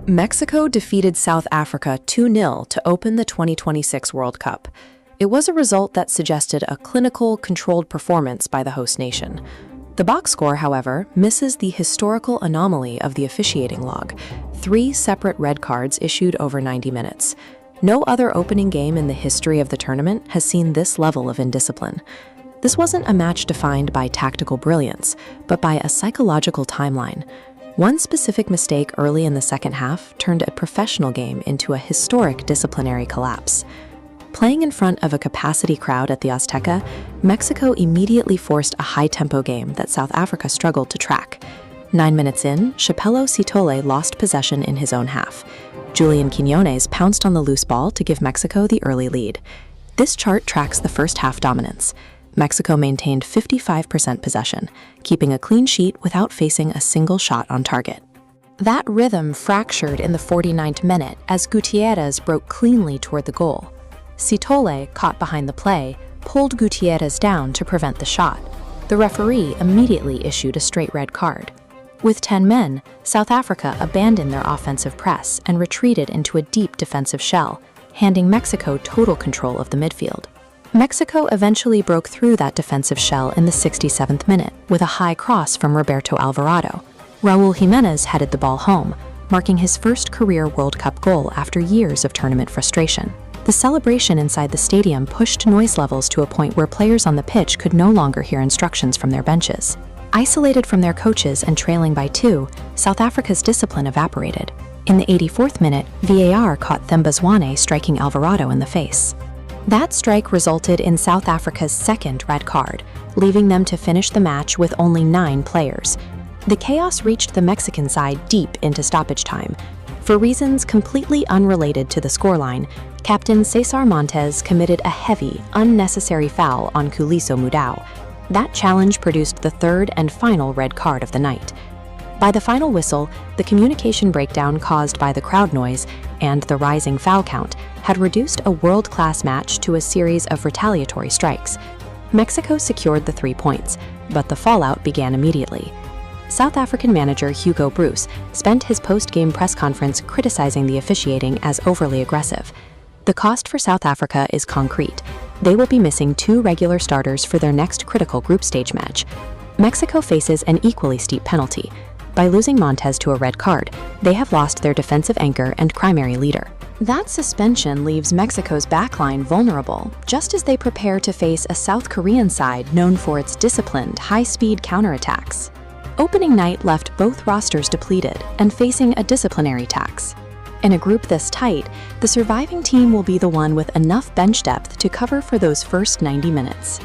Mexico defeated South Africa 2-0 to open the 2026 World Cup. It was a result that suggested a clinical, controlled performance by the host nation. The box score, however, misses the historical anomaly of the officiating log: 3 separate red cards issued over 90 minutes. No other opening game in the history of the tournament has seen this level of indiscipline. This wasn't a match defined by tactical brilliance, but by a psychological timeline. One specific mistake early in the second half turned a professional game into a historic disciplinary collapse. Playing in front of a capacity crowd at the Azteca, Mexico immediately forced a high-tempo game that South Africa struggled to track. 9 minutes in, Sithole lost possession in his own half. Julian Quinones pounced on the loose ball to give Mexico the early lead. This chart tracks the first half dominance. Mexico maintained 55% possession, keeping a clean sheet without facing a single shot on target. That rhythm fractured in the 49th minute as Gutierrez broke cleanly toward the goal. Sithole, caught behind the play, pulled Gutierrez down to prevent the shot. The referee immediately issued a straight red card. With 10 men, South Africa abandoned their offensive press and retreated into a deep defensive shell, handing Mexico total control of the midfield. Mexico eventually broke through that defensive shell in the 67th minute with a high cross from Roberto Alvarado. Raul Jimenez headed the ball home, marking his first career World Cup goal after years of tournament frustration. The celebration inside the stadium pushed noise levels to a point where players on the pitch could no longer hear instructions from their benches. Isolated from their coaches and trailing by 2, South Africa's discipline evaporated. In the 84th minute, VAR caught Zwane striking Alvarado in the face. That strike resulted in South Africa's second red card, leaving them to finish the match with only 9 players. The chaos reached the Mexican side deep into stoppage time. For reasons completely unrelated to the scoreline, Captain Cesar Montes committed a heavy, unnecessary foul on Kuliso Mudau. That challenge produced the third and final red card of the night. By the final whistle, the communication breakdown caused by the crowd noise and the rising foul count had reduced a world-class match to a series of retaliatory strikes. Mexico secured the 3 points, but the fallout began immediately. South African manager Hugo Broos spent his post-game press conference criticizing the officiating as overly aggressive. The cost for South Africa is concrete. They will be missing 2 regular starters for their next critical group stage match. Mexico faces an equally steep penalty. By losing Montes to a red card, they have lost their defensive anchor and primary leader. That suspension leaves Mexico's backline vulnerable, just as they prepare to face a South Korean side known for its disciplined, high-speed counterattacks. Opening night left both rosters depleted and facing a disciplinary tax. In a group this tight, the surviving team will be the one with enough bench depth to cover for those first 90 minutes.